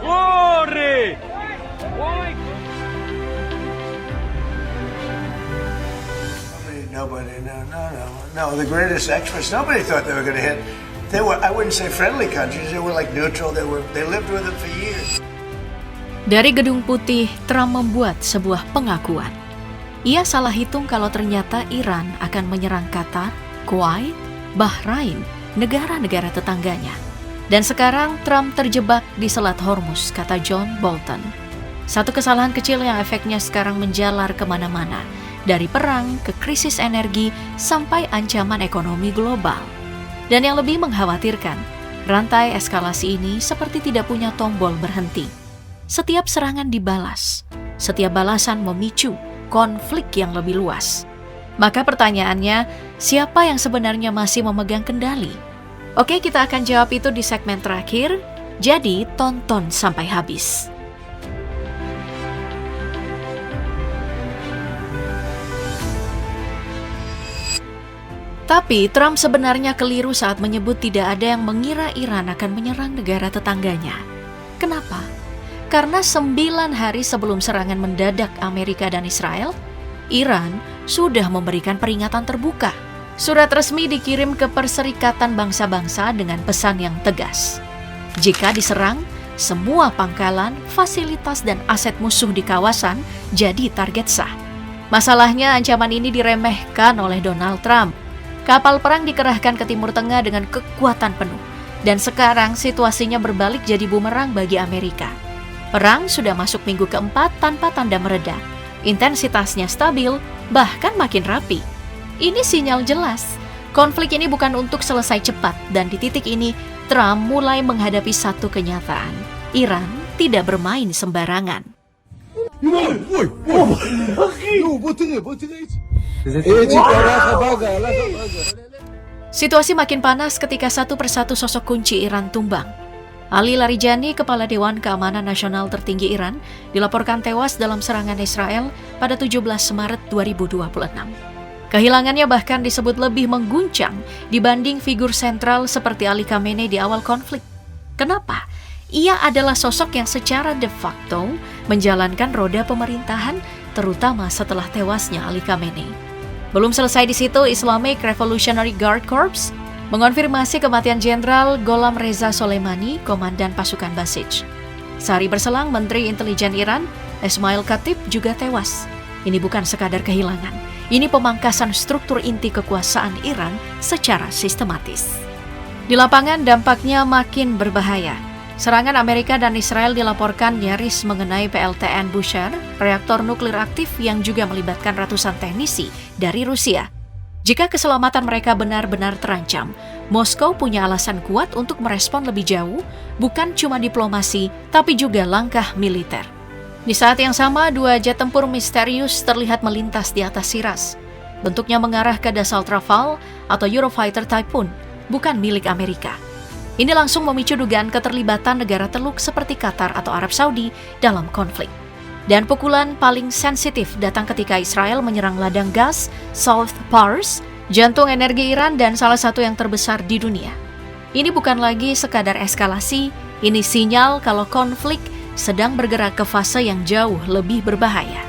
Corre! Why? Nobody, no. The greatest experts, nobody thought they were going to hit. They were, I wouldn't say friendly countries, they were like neutral, they lived with them for years. Dari Gedung Putih, Trump membuat sebuah pengakuan. Ia salah hitung kalau ternyata Iran akan menyerang Qatar, Kuwait, Bahrain, negara-negara tetangganya. Dan sekarang Trump terjebak di Selat Hormuz, kata John Bolton. Satu kesalahan kecil yang efeknya sekarang menjalar kemana-mana. Dari perang ke krisis energi sampai ancaman ekonomi global. Dan yang lebih mengkhawatirkan, rantai eskalasi ini seperti tidak punya tombol berhenti. Setiap serangan dibalas, setiap balasan memicu konflik yang lebih luas. Maka pertanyaannya, siapa yang sebenarnya masih memegang kendali? Oke, kita akan jawab itu di segmen terakhir, jadi tonton sampai habis. Tapi Trump sebenarnya keliru saat menyebut tidak ada yang mengira Iran akan menyerang negara tetangganya. Kenapa? Karena 9 hari sebelum serangan mendadak Amerika dan Israel, Iran sudah memberikan peringatan terbuka. Surat resmi dikirim ke Perserikatan Bangsa-Bangsa dengan pesan yang tegas. Jika diserang, semua pangkalan, fasilitas, dan aset musuh di kawasan jadi target sah. Masalahnya ancaman ini diremehkan oleh Donald Trump. Kapal perang dikerahkan ke Timur Tengah dengan kekuatan penuh. Dan sekarang situasinya berbalik jadi bumerang bagi Amerika. Perang sudah masuk minggu keempat tanpa tanda mereda. Intensitasnya stabil, bahkan makin rapi. Ini sinyal jelas. Konflik ini bukan untuk selesai cepat. Dan di titik ini, Trump mulai menghadapi satu kenyataan. Iran tidak bermain sembarangan. Situasi makin panas ketika satu persatu sosok kunci Iran tumbang. Ali Larijani, Kepala Dewan Keamanan Nasional tertinggi Iran, dilaporkan tewas dalam serangan Israel pada 17 Maret 2026. Kehilangannya bahkan disebut lebih mengguncang dibanding figur sentral seperti Ali Khamenei di awal konflik. Kenapa? Ia adalah sosok yang secara de facto menjalankan roda pemerintahan, terutama setelah tewasnya Ali Khamenei. Belum selesai di situ, Islamic Revolutionary Guard Corps mengonfirmasi kematian Jenderal Gholam Reza Soleimani, Komandan Pasukan Basij. Sehari berselang, Menteri Intelijen Iran, Esmail Khatib, juga tewas. Ini bukan sekadar kehilangan, ini pemangkasan struktur inti kekuasaan Iran secara sistematis. Di lapangan dampaknya makin berbahaya. Serangan Amerika dan Israel dilaporkan nyaris mengenai PLTN Bushehr, reaktor nuklir aktif yang juga melibatkan ratusan teknisi dari Rusia. Jika keselamatan mereka benar-benar terancam, Moskow punya alasan kuat untuk merespon lebih jauh, bukan cuma diplomasi, tapi juga langkah militer. Di saat yang sama, 2 jet tempur misterius terlihat melintas di atas Shiraz. Bentuknya mengarah ke Dassault Rafale atau Eurofighter Typhoon, bukan milik Amerika. Ini langsung memicu dugaan keterlibatan negara teluk seperti Qatar atau Arab Saudi dalam konflik. Dan pukulan paling sensitif datang ketika Israel menyerang ladang gas South Pars, jantung energi Iran dan salah satu yang terbesar di dunia. Ini bukan lagi sekadar eskalasi, ini sinyal kalau konflik sedang bergerak ke fase yang jauh lebih berbahaya.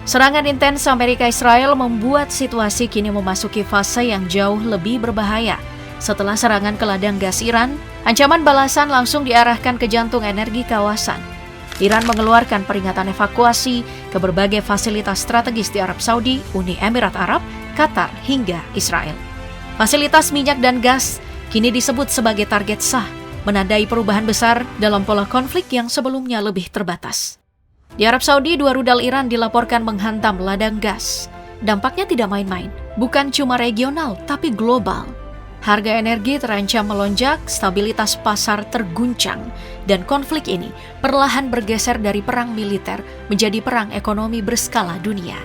Serangan intens Amerika-Israel membuat situasi kini memasuki fase yang jauh lebih berbahaya. Setelah serangan ke ladang gas Iran, ancaman balasan langsung diarahkan ke jantung energi kawasan. Iran mengeluarkan peringatan evakuasi ke berbagai fasilitas strategis di Arab Saudi, Uni Emirat Arab, Qatar, hingga Israel. Fasilitas minyak dan gas kini disebut sebagai target sah, menandai perubahan besar dalam pola konflik yang sebelumnya lebih terbatas. Di Arab Saudi, 2 rudal Iran dilaporkan menghantam ladang gas. Dampaknya tidak main-main, bukan cuma regional, tapi global. Harga energi terancam melonjak, stabilitas pasar terguncang, dan konflik ini perlahan bergeser dari perang militer menjadi perang ekonomi berskala dunia.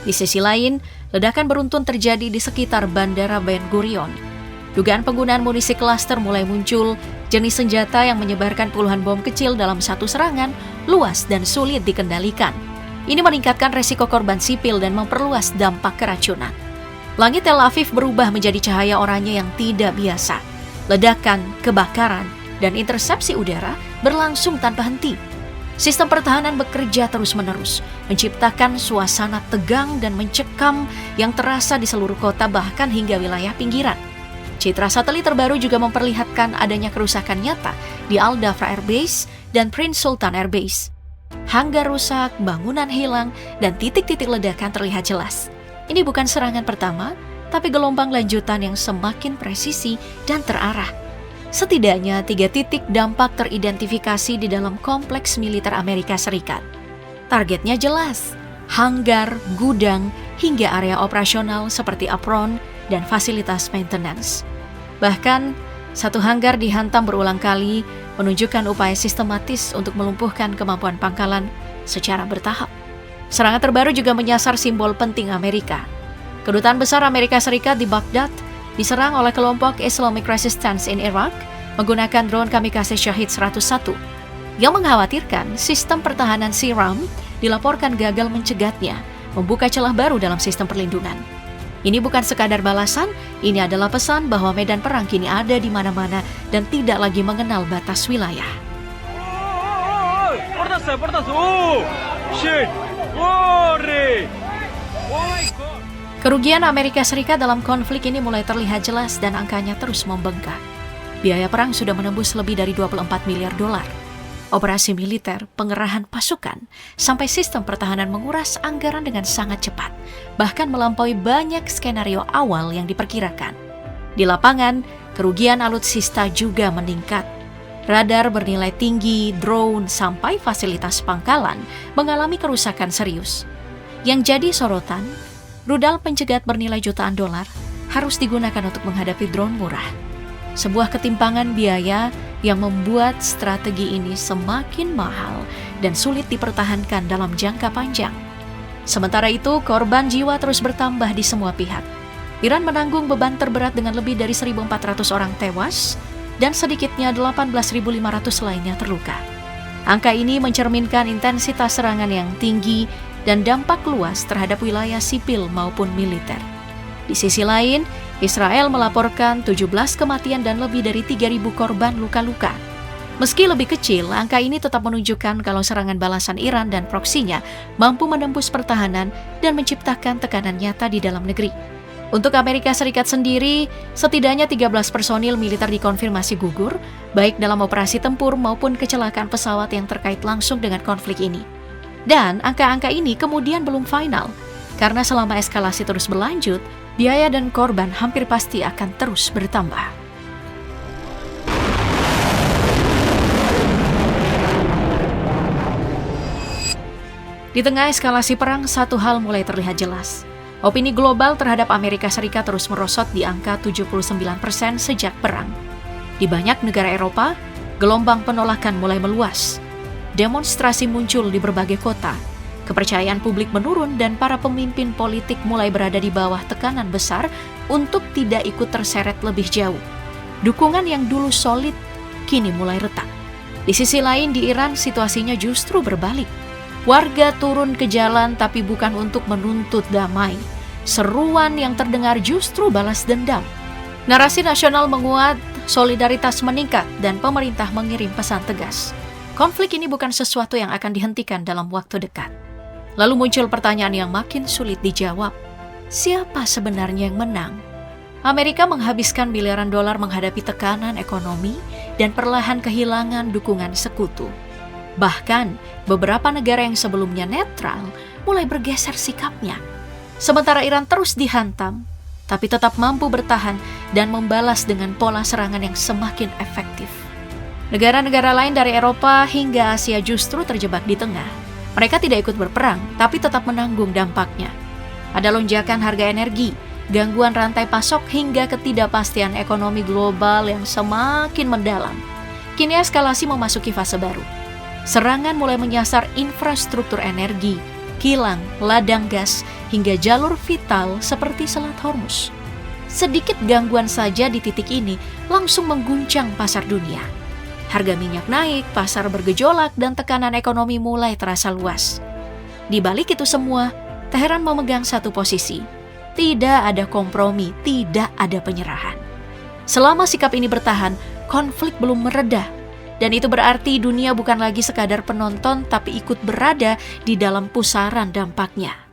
Di sisi lain, ledakan beruntun terjadi di sekitar Bandara Ben Gurion. Dugaan penggunaan munisi klaster mulai muncul, jenis senjata yang menyebarkan puluhan bom kecil dalam satu serangan, luas dan sulit dikendalikan. Ini meningkatkan resiko korban sipil dan memperluas dampak keracunan. Langit Tel Aviv berubah menjadi cahaya oranye yang tidak biasa. Ledakan, kebakaran, dan intersepsi udara berlangsung tanpa henti. Sistem pertahanan bekerja terus-menerus, menciptakan suasana tegang dan mencekam yang terasa di seluruh kota bahkan hingga wilayah pinggiran. Citra satelit terbaru juga memperlihatkan adanya kerusakan nyata di Al Dhafra Air Base dan Prince Sultan Air Base. Hanggar rusak, bangunan hilang, dan titik-titik ledakan terlihat jelas. Ini bukan serangan pertama, tapi gelombang lanjutan yang semakin presisi dan terarah. Setidaknya 3 titik dampak teridentifikasi di dalam kompleks militer Amerika Serikat. Targetnya jelas, hanggar, gudang, hingga area operasional seperti apron dan fasilitas maintenance. Bahkan, satu hanggar dihantam berulang kali, menunjukkan upaya sistematis untuk melumpuhkan kemampuan pangkalan secara bertahap. Serangan terbaru juga menyasar simbol penting Amerika. Kedutaan Besar Amerika Serikat di Baghdad diserang oleh kelompok Islamic Resistance in Iraq menggunakan drone kamikaze Shahid 101 yang mengkhawatirkan sistem pertahanan SIRAM dilaporkan gagal mencegatnya, membuka celah baru dalam sistem perlindungan. Ini bukan sekadar balasan, ini adalah pesan bahwa medan perang kini ada di mana-mana dan tidak lagi mengenal batas wilayah. Kerugian Amerika Serikat dalam konflik ini mulai terlihat jelas dan angkanya terus membengkak. Biaya perang sudah menembus lebih dari 24 miliar dolar. Operasi militer, pengerahan pasukan, sampai sistem pertahanan menguras anggaran dengan sangat cepat, bahkan melampaui banyak skenario awal yang diperkirakan. Di lapangan, kerugian alutsista juga meningkat. Radar bernilai tinggi, drone, sampai fasilitas pangkalan mengalami kerusakan serius. Yang jadi sorotan, rudal pencegat bernilai jutaan dolar harus digunakan untuk menghadapi drone murah. Sebuah ketimpangan biaya yang membuat strategi ini semakin mahal dan sulit dipertahankan dalam jangka panjang. Sementara itu, korban jiwa terus bertambah di semua pihak. Iran menanggung beban terberat dengan lebih dari 1.400 orang tewas dan sedikitnya 18.500 lainnya terluka. Angka ini mencerminkan intensitas serangan yang tinggi dan dampak luas terhadap wilayah sipil maupun militer. Di sisi lain, Israel melaporkan 17 kematian dan lebih dari 3.000 korban luka-luka. Meski lebih kecil, angka ini tetap menunjukkan kalau serangan balasan Iran dan proksinya mampu menembus pertahanan dan menciptakan tekanan nyata di dalam negeri. Untuk Amerika Serikat sendiri, setidaknya 13 personil militer dikonfirmasi gugur, baik dalam operasi tempur maupun kecelakaan pesawat yang terkait langsung dengan konflik ini. Dan angka-angka ini kemudian belum final, karena selama eskalasi terus berlanjut, biaya dan korban hampir pasti akan terus bertambah. Di tengah eskalasi perang, satu hal mulai terlihat jelas. Opini global terhadap Amerika Serikat terus merosot di angka 79% sejak perang. Di banyak negara Eropa, gelombang penolakan mulai meluas. Demonstrasi muncul di berbagai kota. Kepercayaan publik menurun dan para pemimpin politik mulai berada di bawah tekanan besar untuk tidak ikut terseret lebih jauh. Dukungan yang dulu solid kini mulai retak. Di sisi lain di Iran situasinya justru berbalik. Warga turun ke jalan tapi bukan untuk menuntut damai. Seruan yang terdengar justru balas dendam. Narasi nasional menguat, solidaritas meningkat, dan pemerintah mengirim pesan tegas. Konflik ini bukan sesuatu yang akan dihentikan dalam waktu dekat. Lalu muncul pertanyaan yang makin sulit dijawab. Siapa sebenarnya yang menang? Amerika menghabiskan miliaran dolar menghadapi tekanan ekonomi dan perlahan kehilangan dukungan sekutu. Bahkan, beberapa negara yang sebelumnya netral mulai bergeser sikapnya. Sementara Iran terus dihantam, tapi tetap mampu bertahan dan membalas dengan pola serangan yang semakin efektif. Negara-negara lain dari Eropa hingga Asia justru terjebak di tengah. Mereka tidak ikut berperang, tapi tetap menanggung dampaknya. Ada lonjakan harga energi, gangguan rantai pasok hingga ketidakpastian ekonomi global yang semakin mendalam. Kini eskalasi memasuki fase baru. Serangan mulai menyasar infrastruktur energi, kilang, ladang gas, hingga jalur vital seperti Selat Hormuz. Sedikit gangguan saja di titik ini langsung mengguncang pasar dunia. Harga minyak naik, pasar bergejolak, dan tekanan ekonomi mulai terasa luas. Di balik itu semua, Teheran memegang satu posisi. Tidak ada kompromi, tidak ada penyerahan. Selama sikap ini bertahan, konflik belum mereda. Dan itu berarti dunia bukan lagi sekadar penonton, tapi ikut berada di dalam pusaran dampaknya.